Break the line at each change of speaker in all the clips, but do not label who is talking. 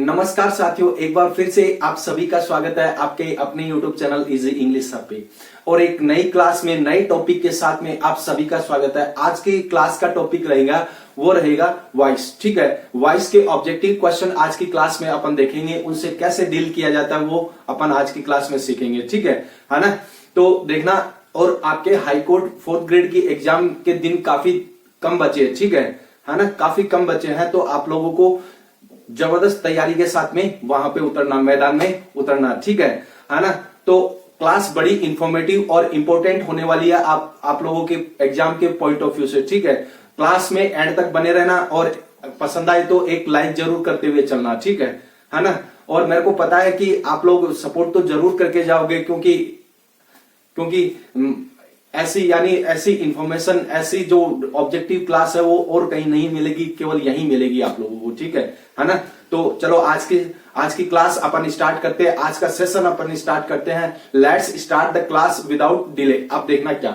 नमस्कार साथियों, एक बार फिर से आप सभी का स्वागत है आपके अपने YouTube चैनल इजी इंग्लिश पे। और एक नई क्लास में नए टॉपिक के साथ में आप सभी का स्वागत है। आज की क्लास का टॉपिक रहेगा वो रहेगा वॉइस। ठीक है, वॉइस के ऑब्जेक्टिव क्वेश्चन आज की क्लास में अपन देखेंगे, उनसे कैसे डील किया जाता है वो अपन आज की क्लास में सीखेंगे। ठीक है ना? तो देखना, और आपके हाई कोर्ट 4th ग्रेड की एग्जाम के दिन काफी कम बचे हैं। ठीक है ना? काफी कम बचे हैं, तो आप लोगों को जबरदस्त तैयारी के साथ में वहां पे उतरना, मैदान में उतरना। ठीक है ना? तो क्लास बड़ी इंफॉर्मेटिव और इंपॉर्टेंट होने वाली है आप लोगों के एग्जाम के पॉइंट ऑफ व्यू से। ठीक है, क्लास में एंड तक बने रहना और पसंद आए तो एक लाइक जरूर करते हुए चलना। ठीक है ना? और मेरे को पता है कि आप लोग सपोर्ट तो जरूर करके जाओगे, क्योंकि ऐसी इंफॉर्मेशन, ऐसी जो ऑब्जेक्टिव क्लास है वो और कहीं नहीं मिलेगी, केवल यहीं मिलेगी आप लोगों को। ठीक है ना? तो चलो आज की क्लास अपन स्टार्ट करते हैं, आज का सेशन अपन स्टार्ट करते हैं। Let's start the class without delay. अब देखना क्या,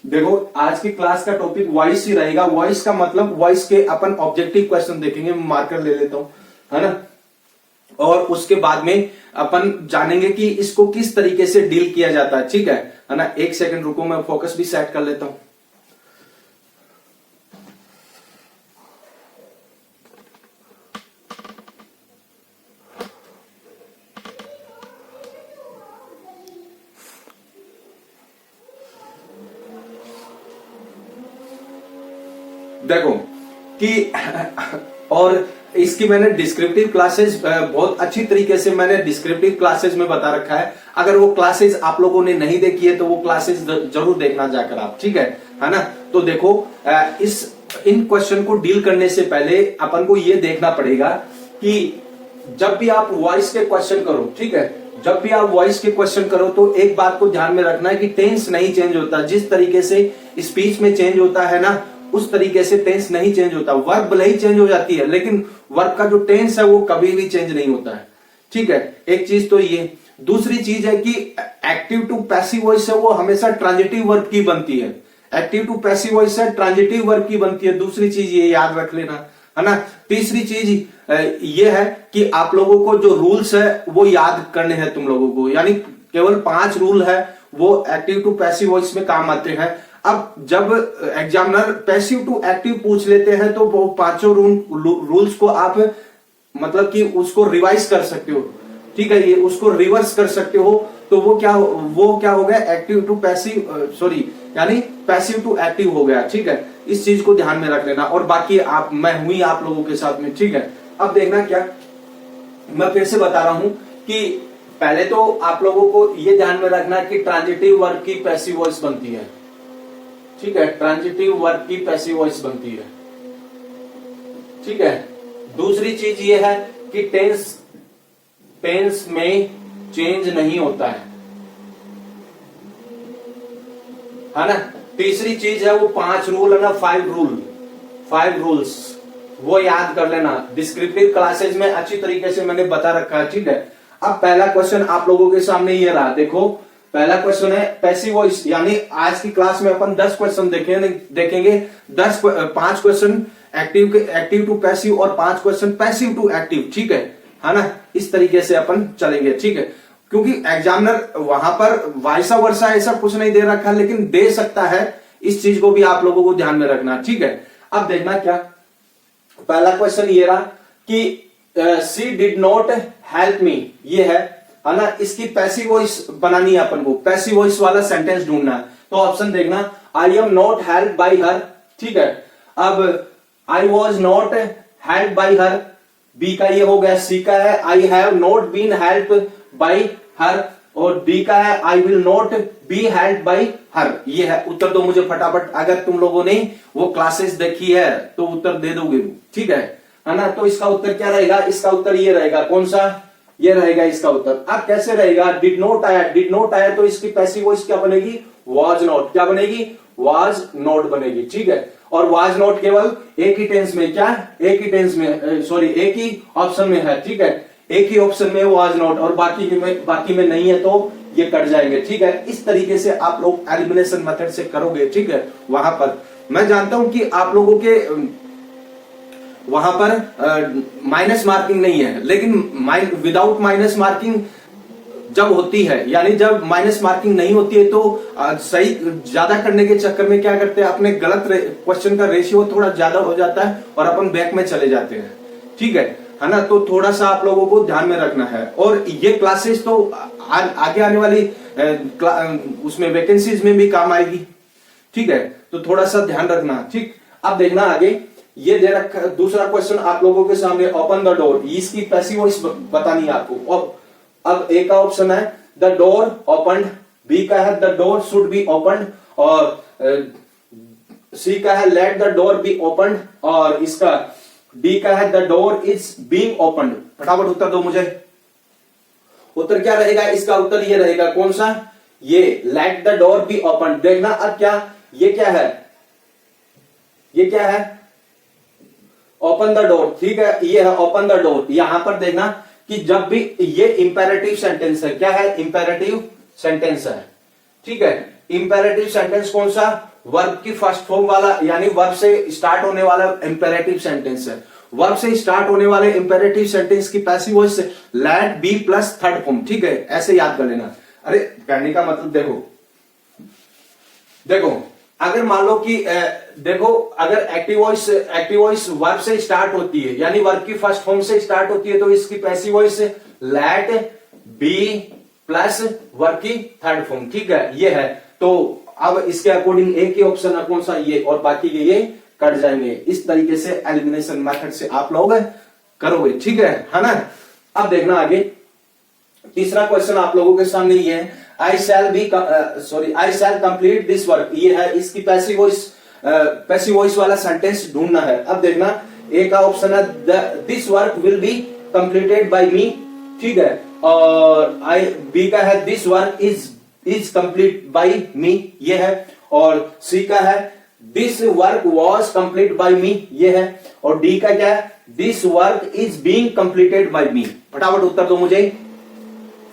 देखो आज की क्लास का टॉपिक वॉइस ही रहेगा। वॉइस का मतलब वॉइस के अपन ऑब्जेक्टिव क्वेश्चन देखेंगे। मार्कर ले लेता हूं, है ना? और उसके बाद में अपन जानेंगे कि इसको किस तरीके से डील किया जाता है। ठीक है ना? एक सेकंड रुको, मैं फोकस भी सेट कर लेता हूं। देखो कि और इसकी मैंने डिस्क्रिप्टिव क्लासेस बहुत अच्छी तरीके से मैंने डिस्क्रिप्टिव क्लासेस में बता रखा है। अगर वो क्लासेस आप लोगों ने नहीं देखी है तो वो क्लासेस जरूर देखना जाकर आप। ठीक है ना? तो देखो, इन क्वेश्चन को डील करने से पहले अपन को ये देखना पड़ेगा कि जब भी आप वॉइस के क्वेश्चन करो, ठीक है, जब भी आप वॉइस के क्वेश्चन करो तो एक बात को ध्यान में रखना है कि टेंस नहीं चेंज होता। जिस तरीके से स्पीच में चेंज होता है ना, उस तरीके से टेंस नहीं चेंज होता। वर्ब भले ही चेंज हो जाती है, लेकिन वर्ब का जो टेंस है वो कभी भी चेंज नहीं होता है। ठीक है, एक चीज तो ये। दूसरी चीज है कि एक्टिव टू पैसिव वॉइस है वो हमेशा ट्रांजिटिव वर्ब की बनती है। एक्टिव टू पैसिव वॉइस है ट्रांजिटिव वर्ब की बनती है। दूसरी चीज ये याद रख लेना, है ना? तीसरी चीज ये है कि आप लोगों को जो रूल्स है वो याद करने हैं तुम लोगों को। यानी केवल 5 रूल है वो एक्टिव टू पैसिव वॉइस में काम आते हैं। अब जब एग्जामिनर पैसिव टू एक्टिव पूछ लेते हैं तो वो 5 रूल्स को आप मतलब कि उसको रिवाइज कर सकते हो। ठीक है, ये उसको रिवर्स कर सकते हो। तो वो क्या हो गया, एक्टिव टू पैसिव, यानी पैसिव टू एक्टिव हो गया। ठीक है, इस चीज को ध्यान में रख लेना। और बाकी मैं हुई आप लोगों के साथ में। ठीक है, अब देखना क्या, मैं फिर से बता रहा हूं कि पहले तो आप लोगों को ये ध्यान में रखना कि ट्रांजिटिव वर्ब की पैसिव वॉइस बनती है। ठीक है, ट्रांजिटिव वर्ब की पैसिव वॉइस बनती है। ठीक है, दूसरी चीज ये है कि टेंस में चेंज नहीं होता है ना? तीसरी चीज है वो 5 रूल है ना, 5 रूल्स, वो याद कर लेना। डिस्क्रिप्टिव क्लासेस में अच्छी तरीके से मैंने बता रखा है। ठीक है, अब पहला क्वेश्चन आप लोगों के सामने ये रहा। देखो, पहला क्वेश्चन है पैसिव वॉइस। यानी आज की क्लास में अपन 10 क्वेश्चन देखेंगे। 5 क्वेश्चन एक्टिव टू पैसिव और 5 क्वेश्चन पैसिव टू एक्टिव। ठीक है ना? इस तरीके से अपन चलेंगे। ठीक है, क्योंकि एग्जामिनर वहां पर वाइसा वर्षा ऐसा कुछ नहीं दे रखा, लेकिन दे सकता है। इस चीज को भी आप लोगों को ध्यान में रखना। ठीक है, अब देखना क्या, पहला क्वेश्चन ये रहा कि she did not help me, ये है ना? इसकी पैसिव वॉइस बनानी है अपन को, पैसिव वॉइस वाला सेंटेंस ढूंढना है। तो ऑप्शन देखना, I am not help by her. ठीक है, अब I was not help by her, B का ये हो गया। सी का है I have not been help by her, और डी का है I will not be help by her. ये है उत्तर। दो मुझे फटाफट, अगर तुम लोगों ने वो क्लासेस देखी है तो उत्तर दे दोगे। ठीक है ना? तो इसका उत्तर क्या रहेगा? इसका उत्तर ये रहेगा, कौन सा? ये रहेगा इसका उत्तर। अब कैसे रहेगा? डिड नॉट आया तो इसकी पैसिव वॉइस क्या बनेगी? Was not. क्या बनेगी? वाज नॉट बनेगी। ठीक है, और वाज नॉट केवल एक ही टेंस में, क्या एक ही टेंस में, एक ही ऑप्शन में है। ठीक है, एक ही ऑप्शन में वाज नॉट, और बाकी में नहीं है तो ये कट जाएंगे। ठीक है, इस तरीके से आप लोग एलिमिनेशन मेथड से करोगे। ठीक है, वहां पर मैं जानता हूं कि आप लोगों के वहां पर माइनस मार्किंग नहीं है, लेकिन विदाउट माइनस मार्किंग जब होती है, यानी जब माइनस मार्किंग नहीं होती है, तो सही ज्यादा करने के चक्कर में क्या करते हैं, अपने गलत क्वेश्चन का रेशियो थोड़ा ज्यादा हो जाता है और अपन बैक में चले जाते हैं। ठीक है ना, तो थोड़ा सा आप लोगों को ध्यान में रखना है। और ये क्लासेस तो आगे आने वाली उसमें वैकेंसीज में भी काम आएगी। ठीक है, तो थोड़ा सा ध्यान रखना। ठीक, अब देखना आगे, ये दे रखा दूसरा क्वेश्चन आप लोगों के सामने, ओपन द डोर, इसकी पैसिव वॉइस बतानी है आपको। अब ए का ऑप्शन है द डोर ओपन्ड, बी का है the door should be opened, और सी का है let the door be opened, और इसका डी का है the door is being opened. फटाफट उत्तर दो मुझे। उत्तर क्या रहेगा इसका? उत्तर ये रहेगा, कौन सा? ये let the door be opened. देखना अब क्या, ये क्या है, ये क्या है? Open the door. ठीक है, ये है ओपन द डोर। यहां पर देखना कि जब भी ये इंपेरेटिव सेंटेंस है, क्या है? इंपेरेटिव सेंटेंस है। ठीक है, इंपेरेटिव सेंटेंस कौन सा? वर्ब की फर्स्ट फॉर्म वाला, यानी वर्ब से स्टार्ट होने वाला इंपेरेटिव सेंटेंस है। वर्ब से स्टार्ट होने वाले इंपेरेटिव सेंटेंस की passive voice let be plus third form. ठीक है, ऐसे याद कर लेना। अरे कहने का मतलब देखो अगर मान लो कि देखो, अगर एक्टिव वॉइस वर्ब से स्टार्ट होती है, यानी वर्ब की फर्स्ट फॉर्म से स्टार्ट होती है, तो इसकी passive voice let be plus verb की थर्ड फॉर्म। ठीक है, ये है। तो अब इसके अकॉर्डिंग एक ही ऑप्शन है, कौन सा? ये, और बाकी के ये कट जाएंगे। इस तरीके से एलिमिनेशन मेथड से आप लोग करोगे। ठीक है ना? अब देखना आगे, तीसरा क्वेश्चन आप लोगों के सामने ये है, आई शैल कंप्लीट दिस वर्क। ये है, इसकी पैसिव वॉइस वाला सेंटेंस ढूंढना है। अब देखना, ए का ऑप्शन है this work will be completed by me. ठीक है, और बी का है this work is complete by me, ये है। और सी का है this work was complete by me, ये है। और डी का क्या है? This work is being completed by me. फटाफट उत्तर दो मुझे,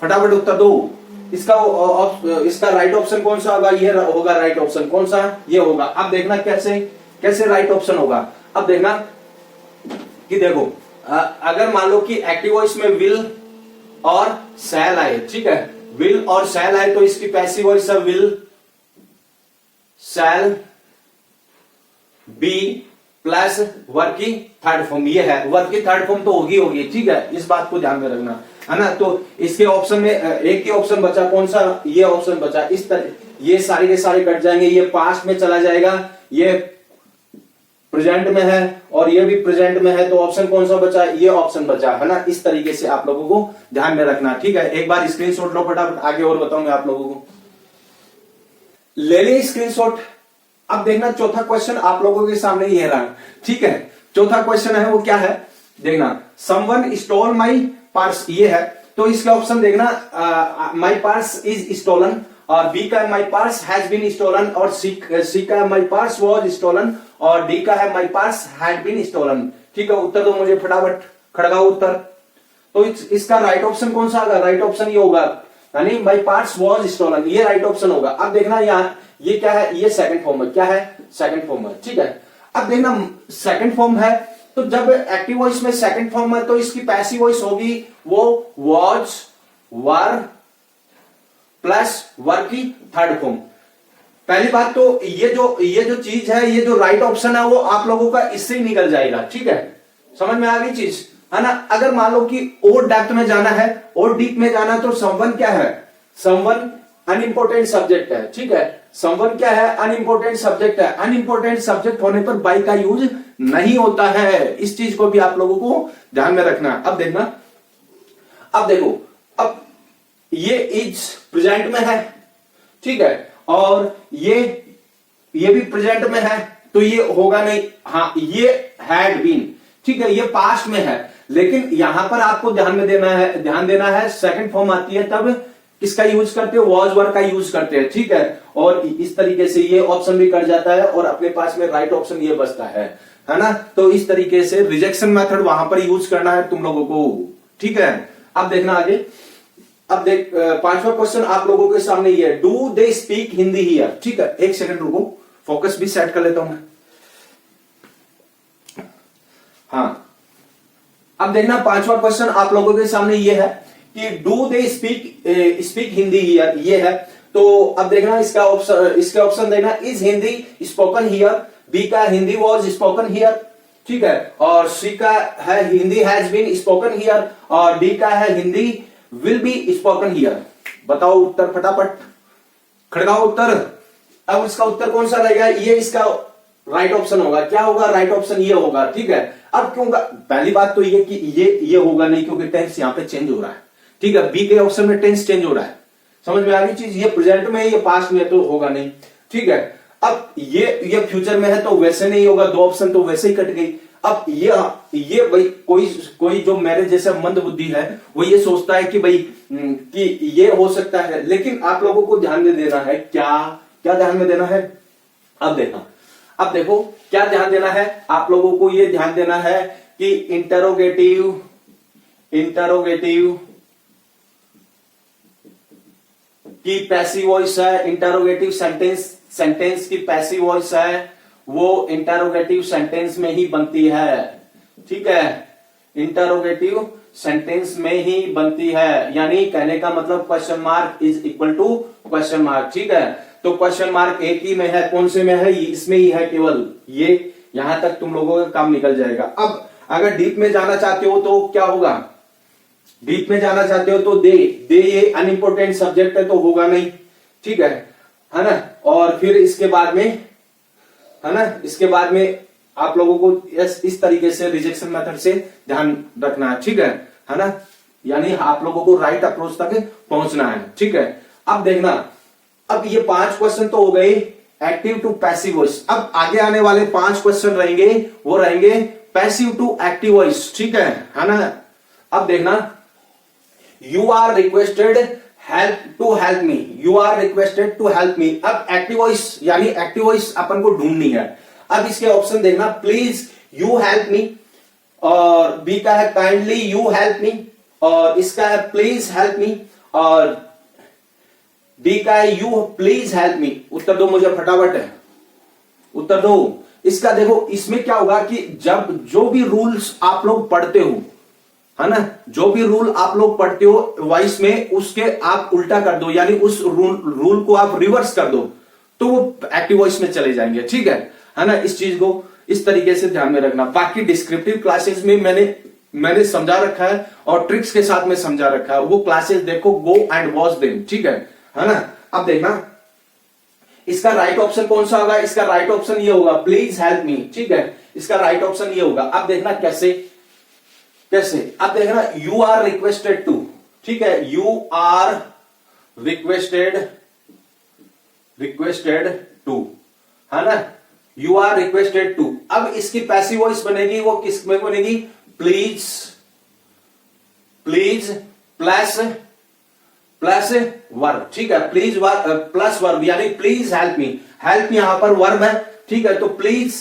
फटाफट उत्तर दो। इसका राइट ऑप्शन कौन सा होगा? ये होगा राइट ऑप्शन। कौन सा? ये होगा। अब देखना कैसे राइट ऑप्शन होगा। अब देखना कि देखो, अगर मान लो कि एक्टिव वॉइस में विल और शैल आए, ठीक है, विल और शैल आए, तो इसकी पैसिव वॉइस है will shall be plus verb की थर्ड फॉर्म। ये है, वर्ब की थर्ड फॉर्म तो होगी। ठीक है, इस बात को ध्यान में रखना है ना। तो इसके ऑप्शन में एक ही ऑप्शन बचा, कौन सा? ये ऑप्शन बचा। इस तरह ये सारे के सारे कट जाएंगे, ये पास्ट में चला जाएगा, ये प्रेजेंट में है, और ये भी प्रेजेंट में है। तो ऑप्शन कौन सा बचा? ये ऑप्शन बचा, है ना। इस तरीके से आप लोगों को ध्यान में रखना। ठीक है, एक बार स्क्रीनशॉट लो फटाफट, आगे और बताऊंगा आप लोगों को। ले ली स्क्रीनशॉट। अब देखना, चौथा क्वेश्चन आप लोगों के सामने ये रहा। ठीक है, चौथा क्वेश्चन है वो क्या है? देखना, समवन स्टोल माई पर्स, ये है। तो इसका ऑप्शन देखना, माई पर्स इज स्टोलन, और बी का my purse has been stolen, और सी का माई पर्स वॉज स्टोलन, और डी का है my purse had been stolen. ठीक है, उत्तर दो मुझे फटाफट, खड़गाओ उत्तर। तो इसका राइट ऑप्शन कौन सा होगा? राइट ऑप्शन ये होगा, यानी माई पर्स वॉज स्टोलन, ये राइट ऑप्शन होगा। अब देखना यहाँ ये क्या है? ये सेकंड फॉर्म है। क्या है? सेकंड फॉर्म है। ठीक है, अब देखना सेकंड फॉर्म है, तो जब एक्टिव वॉइस में सेकंड फॉर्म है, तो इसकी पैसिव वॉइस होगी वो वॉज, वर प्लस वर्ब की थर्ड फॉर्म। पहली बात तो ये जो चीज है, ये जो राइट ऑप्शन है, वो आप लोगों का इससे ही निकल जाएगा। ठीक है, समझ में आ गई चीज, है ना। अगर मान लो कि और डेप्थ में जाना है, और डीप में जाना है, तो समवन क्या है? समवन अनइम्पोर्टेंट सब्जेक्ट है। ठीक है, समवन क्या है? अनइम्पोर्टेंट सब्जेक्ट है। अनइम्पोर्टेंट सब्जेक्ट होने पर बाई का यूज नहीं होता है। इस चीज को भी आप लोगों को ध्यान में रखना। अब देखना, अब देखो, अब ये इज प्रेजेंट में है, ठीक है, और ये भी प्रेजेंट में है, तो ये होगा नहीं। हाँ, ये हैड बीन, ठीक है, ये पास्ट में है। लेकिन यहां पर आपको ध्यान देना है सेकंड फॉर्म आती है तब किसका यूज करते हो? वॉज वर का यूज करते हैं। ठीक है, और इस तरीके से ये ऑप्शन भी कट जाता है, और अपने पास में राइट ऑप्शन ये बचता है ना। तो इस तरीके से रिजेक्शन मेथड वहां पर यूज करना है तुम लोगों को। ठीक है, अब देखना आगे। अब देख, पांचवा क्वेश्चन आप लोगों के सामने ये है, do they speak Hindi here. ठीक है, एक सेकंड रुको, फोकस भी सेट कर लेता हूं मैं। हाँ, अब देखना पांचवा क्वेश्चन आप लोगों के सामने ये है कि do they speak Hindi here, ये है। तो अब देखना इसका ऑप्शन देखना, is Hindi spoken here, B का हिंदी वॉज स्पोकन हियर, ठीक है, और सी का है Hindi has been spoken here, और डी का है Hindi will be spoken here. बताओ उत्तर फटाफट, खड़काओ उत्तर। अब इसका उत्तर कौन सा रहेगा, ये इसका राइट ऑप्शन होगा। क्या होगा, राइट ऑप्शन ये होगा, ठीक है। अब क्यों, पहली बात तो ये कि ये होगा नहीं, क्योंकि टेंस यहां पे चेंज हो रहा है, ठीक है। बी के ऑप्शन में टेंस चेंज हो रहा है, समझ में आ गई चीज। ये प्रेजेंट में है, ये पास्ट में है, तो होगा नहीं, ठीक है। अब ये फ्यूचर में है तो वैसे नहीं होगा, दो ऑप्शन तो वैसे ही कट गई। अब ये भाई कोई जो मेरे जैसा मंद बुद्धि है वो ये सोचता है कि भाई कि ये हो सकता है, लेकिन आप लोगों को ध्यान में देना है, क्या ध्यान में देना है। अब देखो क्या ध्यान देना है आप लोगों को, ये ध्यान देना है कि इंटरोगेटिव की पैसिव वॉइस है, इंटरोगेटिव सेंटेंस की पैसिव वॉइस है, वो इंटरोगेटिव सेंटेंस में ही बनती है, ठीक है। इंटरोगेटिव सेंटेंस में ही बनती है, यानी कहने का मतलब question mark is equal to question mark, ठीक है। तो क्वेश्चन मार्क एक ही में है, कौन से में है, इसमें ही है केवल, ये यहां तक तुम लोगों का काम निकल जाएगा। अब अगर डीप में जाना चाहते हो तो क्या होगा, डीप में जाना चाहते हो तो दे ये अनइम्पोर्टेंट सब्जेक्ट है तो होगा नहीं, ठीक है ना। और फिर इसके बाद में है ना, इसके बाद में आप लोगों को इस तरीके से रिजेक्शन मेथड से ध्यान रखना है, ठीक है ना। यानी आप लोगों को राइट अप्रोच तक पहुंचना है, ठीक है। अब देखना, अब ये 5 क्वेश्चन तो हो गए एक्टिव टू पैसिव वॉइस। अब आगे आने वाले 5 क्वेश्चन रहेंगे, वो रहेंगे पैसिव टू एक्टिव वॉइस, ठीक है ना। अब देखना, you are requested help me, you are requested to help me. अब एक्टिव वॉइस यानी एक्टिव वॉइस अपन को ढूंढनी है। अब इसके ऑप्शन देखना, प्लीज यू हेल्प मी, और बी का है काइंडली यू हेल्प मी, और इसका है प्लीज हेल्प मी, और डी का है यू प्लीज हेल्प मी। उत्तर दो मुझे फटाफट है, उत्तर दो। इसका देखो, इसमें क्या होगा कि जब जो भी रूल्स आप लोग पढ़ते हो, है ना, जो भी रूल आप लोग पढ़ते हो वॉइस में, उसके आप उल्टा कर दो, यानी उस रूल को आप रिवर्स कर दो, तो वो एक्टिव वॉइस में चले जाएंगे, ठीक है ना। इस चीज को इस तरीके से ध्यान में रखना। बाकी डिस्क्रिप्टिव क्लासेस में मैंने समझा रखा है और ट्रिक्स के साथ में समझा रखा है, वो क्लासेस देखो, गो एंड वॉच देम, ठीक है ना। अब देखना इसका राइट ऑप्शन कौन सा होगा, इसका राइट ऑप्शन ये होगा, प्लीज हेल्प मी, ठीक है। इसका राइट ऑप्शन ये होगा। अब देखना कैसे, अब देखना, यू आर रिक्वेस्टेड टू, ठीक है, यू आर रिक्वेस्टेड टू, है ना, यू आर रिक्वेस्टेड टू। अब इसकी पैसिव वॉइस बनेगी, वो किस में बनेगी, प्लीज प्लस वर्ब, ठीक है, प्लीज प्लस वर्ब, यानी प्लीज हेल्प मी, हेल्प यहां पर वर्ब है, ठीक है। तो प्लीज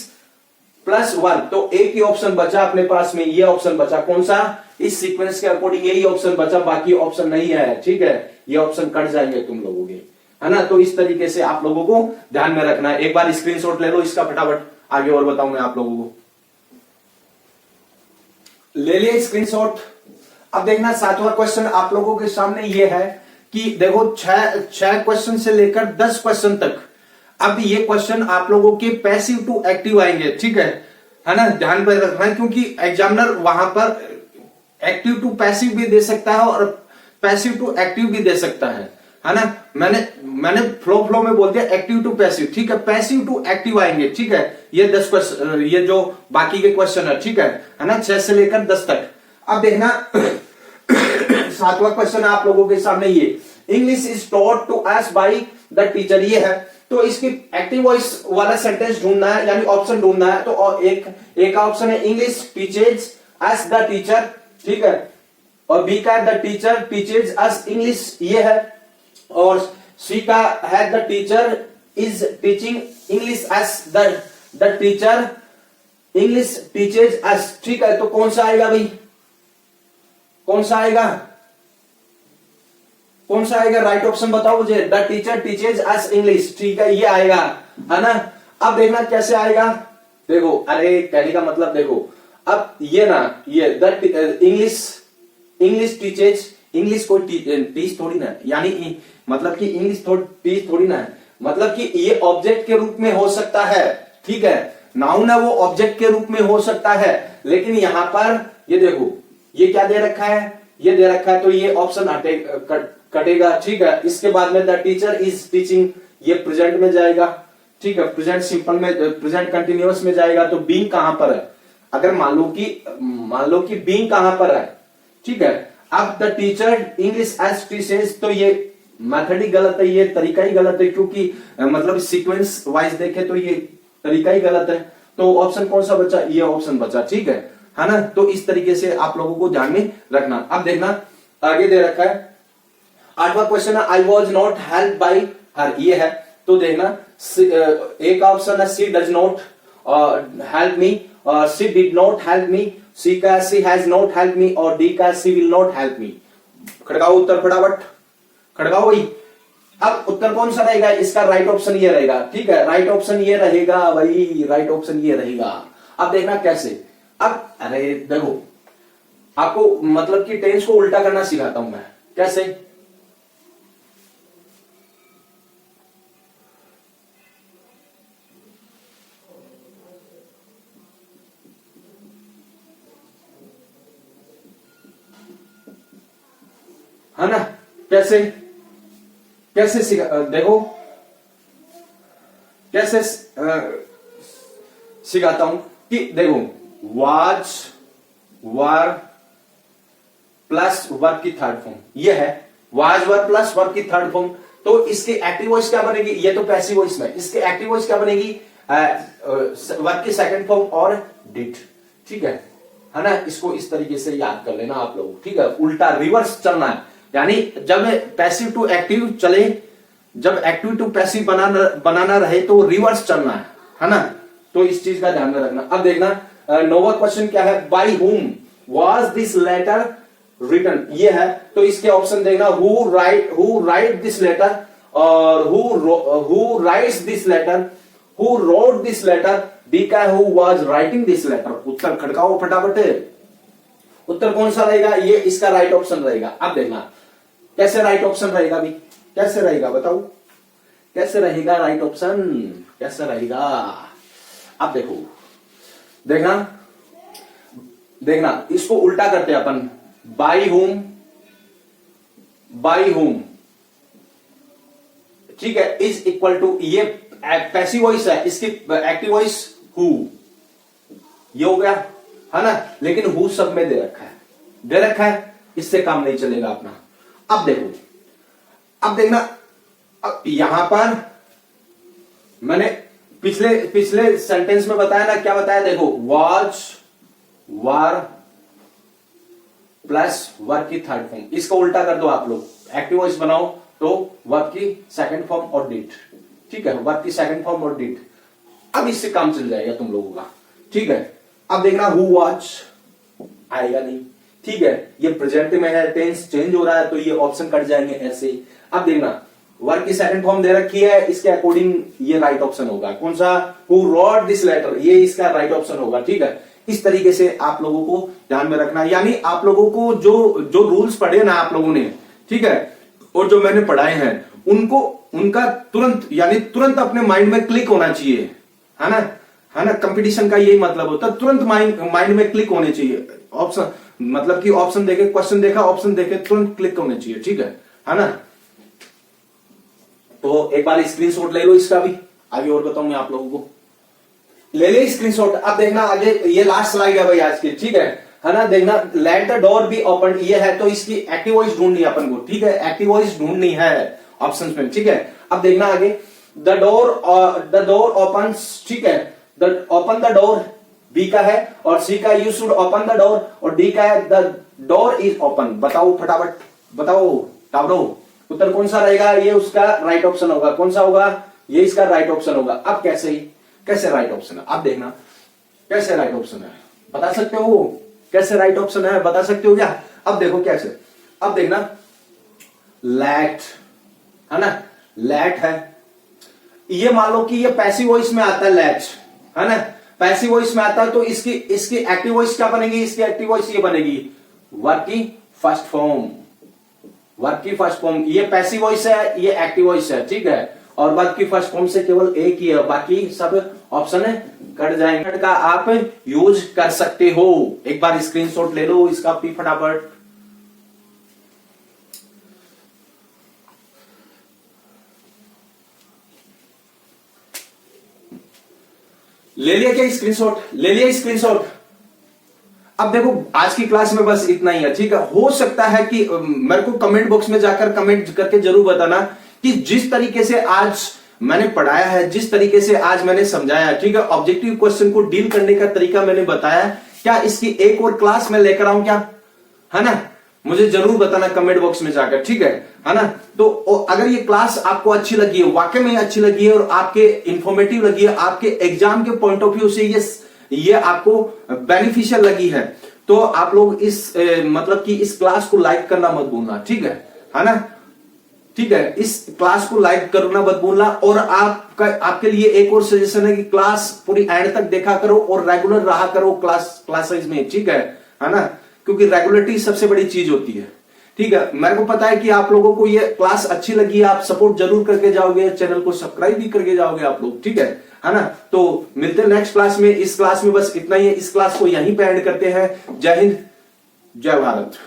प्लस वर्ब, तो एक ही ऑप्शन बचा अपने पास में, ये ऑप्शन बचा, कौन सा, इस सीक्वेंस के अकॉर्डिंग यही ऑप्शन बचा, बाकी ऑप्शन नहीं है, ठीक है। ये ऑप्शन कट जाएंगे तुम लोगों के, है ना। तो इस तरीके से आप लोगों को ध्यान में रखना है। एक बार स्क्रीनशॉट ले लो इसका फटाफट, आगे और बताऊंगा आप लोगों को। ले लिया स्क्रीनशॉट। अब देखना 7वां क्वेश्चन आप लोगों के सामने ये है कि देखो 6 क्वेश्चन से लेकर 10 क्वेश्चन तक, अब ये क्वेश्चन आप लोगों के पैसिव टू एक्टिव आएंगे, ठीक है ना। ध्यान पर रखना है, क्योंकि एग्जामिनर वहां पर एक्टिव टू पैसिव भी दे सकता है और पैसिव टू एक्टिव भी दे सकता है ना। मैंने फ्लो में बोल दिया एक्टिव टू पैसिव, ठीक है। पैसिव टू एक्टिव आएंगे, ठीक है। ये 10 क्वेश्चन, ये जो बाकी के क्वेश्चन है, ठीक है ना, 6 से लेकर 10 तक। अब देखना 7वां क्वेश्चन आप लोगों के सामने, ये English is taught to us by the teacher, ये है। तो इसकी एक्टिव वॉइस वाला सेंटेंस ढूंढना है, यानी ऑप्शन ढूंढना है। तो एक ऑप्शन है English teaches us the teacher, ठीक है, और बी का the teacher teaches us English, ये है, और सी का है the teacher is teaching English us the teacher English teaches us, ठीक है। तो कौन सा आएगा भाई, कौन सा आएगा राइट ऑप्शन बताओ मुझे, the teacher teaches us English, ठीक है, ये आएगा, है ना। अब देखना कैसे आएगा, देखो, अरे कहने का मतलब देखो, अब ये ना, ये द इंग्लिश टीचेज, इंग्लिश को टीच थोड़ी ना, यानी मतलब कि इंग्लिश टीच थोड़ी ना है, मतलब कि ये ऑब्जेक्ट के रूप में हो सकता है, ठीक है, नाउन है वो ऑब्जेक्ट के रूप में हो सकता है, लेकिन यहां पर ये देखो ये क्या दे रखा है, ये दे रखा है, तो ये ऑप्शन कटेगा, ठीक है। इसके बाद में द टीचर इज टीचिंग, ये प्रेजेंट में जाएगा, ठीक है, प्रेजेंट सिंपल में, प्रेजेंट कंटिन्यूअस में जाएगा, तो बीइंग कहां पर है, अगर मान लो कि बीइंग कहां पर है, ठीक है। अब the teacher English as teachers, तो ये मेथड ही गलत है, ये तरीका ही गलत है, क्योंकि मतलब सीक्वेंस वाइज देखे तो ये तरीका ही गलत है, तो ऑप्शन कौन सा बचा, ये ऑप्शन बचा, ठीक है ना। तो इस तरीके से आप लोगों को ध्यान में रखना। अब देखना आगे दे रखा है 8वां क्वेश्चन है आई was not help by her, ये है, तो देखना एक ऑप्शन है सी डज नॉट हेल्प मी, और सी डिड नॉट हेल्प मी, सी का सी हैज नॉट हेल्प मी, और डी का सी विल नॉट हेल्प मी। खड़काओ उत्तर फटाफट, खड़काओ भाई। अब उत्तर कौन सा रहेगा, इसका राइट ऑप्शन ये रहेगा, ठीक है, राइट ऑप्शन ये रहेगा भाई, राइट ऑप्शन ये रहेगा। अब देखना कैसे, अब अरे देखो आपको मतलब कि टेंस को उल्टा करना सिखाता हूं मैं, कैसे, है ना, कैसे कैसे देखो कैसे सिखाता हूं कि देखो वाज वर प्लस वर्ब की थर्ड फॉर्म, ये है वाज वर प्लस वर्ब की थर्ड फॉर्म, तो इसकी एक्टिव वॉइस क्या बनेगी, ये तो पैसिव वॉइस में, इसके एक्टिव वॉइस क्या बनेगी, वर्ब की सेकंड फॉर्म और डिड, ठीक है ना। इसको इस तरीके से याद कर लेना आप लोग, ठीक है, उल्टा रिवर्स चलना है, यानी जब पैसिव टू एक्टिव चले, जब एक्टिव टू पैसिव बनाना रहे तो रिवर्स चलना है ना, तो इस चीज का ध्यान में रखना। अब देखना 9वां क्वेश्चन क्या है, by whom was this letter written, ये है, तो इसके ऑप्शन देखना हु राइट दिस लेटर, और who writes this letter, who wrote this letter, D का who was writing this letter. उत्तर खड़काओ फटाफट, उत्तर कौन सा रहेगा, ये इसका राइट ऑप्शन रहेगा। अब देखना कैसे राइट ऑप्शन रहेगा भी, कैसे रहेगा बताओ, कैसे रहेगा राइट ऑप्शन, कैसे रहेगा। अब देखो देखना इसको उल्टा करते हैं अपन, बाई होम, ठीक है, इज इक्वल टू, ये पैसिव वॉइस है, इसकी एक्टिव वॉइस हु, ये हो गया है ना, लेकिन हु सब में दे रखा है, इससे काम नहीं चलेगा अपना। अब देखो, अब देखना, अब यहां पर मैंने पिछले सेंटेंस में बताया ना, क्या बताया, देखो वॉज वर प्लस वर्ब की थर्ड फॉर्म, इसको उल्टा कर दो आप लोग, एक्टिव वॉइस बनाओ तो वर्ब की सेकंड फॉर्म और डिड, ठीक है, वर्ब की सेकंड फॉर्म और डिड। अब इससे काम चल जाएगा तुम लोगों का, ठीक है। अब देखना हु वॉज आएगा नहीं, ठीक है, ये प्रेजेंट में है, टेंस चेंज हो रहा है, तो ये ऑप्शन कट जाएंगे ऐसे। अब देखना वर्ब की सेकंड फॉर्म दे रखी है, इसके अकॉर्डिंग ये राइट ऑप्शन होगा, कौन सा, हु रोट दिस लेटर, ये इसका राइट ऑप्शन होगा, ठीक है। इस तरीके से आप लोगों को ध्यान में रखना, यानी आप लोगों को जो रूल्स पढ़े ना आप लोगों ने, ठीक है, और जो मैंने पढ़ाए हैं उनका तुरंत अपने माइंड में क्लिक होना चाहिए, है ना, कंपटीशन का यही मतलब होता है, तुरंत माइंड में क्लिक होने चाहिए। ऑप्शन मतलब कि ऑप्शन देखे, क्वेश्चन देखा, ऑप्शन देखे, तुरंत क्लिक होने चाहिए, ठीक है ना। तो एक बार स्क्रीनशॉट ले लो इसका भी, आगे और बताऊं मैं आप लोगों को, ले ले स्क्रीनशॉट। अब देखना आगे, ये लास्ट स्लाइड है भाई आज की, ठीक है ना। देखना late the door be open, ये है, तो इसकी एक्टिव वॉइस ढूंढनी है अपन को, ठीक है, एक्टिव वॉइस ढूंढनी है ऑप्शंस में, ठीक है। अब देखना आगे, द डोर ओपन, ठीक है, ओपन द डोर बी का है, और सी का you should open the door, और डी का है द डोर इज ओपन। बताओ फटाफट, बताओ टावरो, उत्तर कौन सा रहेगा, ये उसका राइट ऑप्शन होगा, कौन सा होगा, ये इसका राइट ऑप्शन होगा। अब कैसे राइट ऑप्शन है, अब देखना कैसे राइट ऑप्शन है, बता सकते हो कैसे राइट ऑप्शन है, बता सकते हो क्या। अब देखो कैसे, अब देखना लेट, है ना, लेट है, ये मान लो कि ये पैसिव वॉइस में आता है लेट, है ना, पैसिव वॉइस में आता है तो इसकी एक्टिव वॉइस क्या बनेगी, इसकी एक्टिव वॉइस ये बनेगी वर्ब की फर्स्ट फॉर्म, वर्ब की फर्स्ट फॉर्म। ये पैसिव वॉइस है, ये एक्टिव वॉइस है, ठीक है। और वर्ब की फर्स्ट फॉर्म से केवल एक ही है, बाकी सब ऑप्शन कट जाएंगे। का आप यूज कर सकते हो। एक बार स्क्रीनशॉट ले लो इसका भी फटाफट। ले लिया क्या स्क्रीनशॉट? ले लिया स्क्रीनशॉट। अब देखो आज की क्लास में बस इतना ही है, ठीक है। हो सकता है कि मेरे को कमेंट बॉक्स में जाकर कमेंट करके जरूर बताना कि जिस तरीके से आज मैंने पढ़ाया है, जिस तरीके से आज मैंने समझाया, ठीक है, ऑब्जेक्टिव क्वेश्चन को डील करने का तरीका मैंने बताया, क्या इसकी एक और क्लास मैं लेकर आऊं क्या, है ना? मुझे जरूर बताना कमेंट बॉक्स में जाकर, ठीक है ना? तो अगर ये क्लास आपको अच्छी लगी है, वाकई में अच्छी लगी है और आपके इंफॉर्मेटिव लगी है, आपके एग्जाम के पॉइंट ऑफ व्यू से ये आपको बेनिफिशियल लगी है, तो आप लोग मतलब कि इस क्लास को लाइक करना मत भूलना, ठीक है ना? ठीक है, इस क्लास को लाइक करना मत भूलना। और आपके लिए एक और सजेशन है कि क्लास पूरी एंड तक देखा करो और रेगुलर रहा करो क्लासेस में, ठीक है ना? क्योंकि रेगुलरिटी सबसे बड़ी चीज होती है, ठीक है। मेरे को पता है कि आप लोगों को ये क्लास अच्छी लगी है, आप सपोर्ट जरूर करके जाओगे, चैनल को सब्सक्राइब भी करके जाओगे आप लोग, ठीक है ना? तो मिलते हैं नेक्स्ट क्लास में। इस क्लास में बस इतना ही है, इस क्लास को यहीं पे एंड करते हैं। जय हिंद, जय भारत।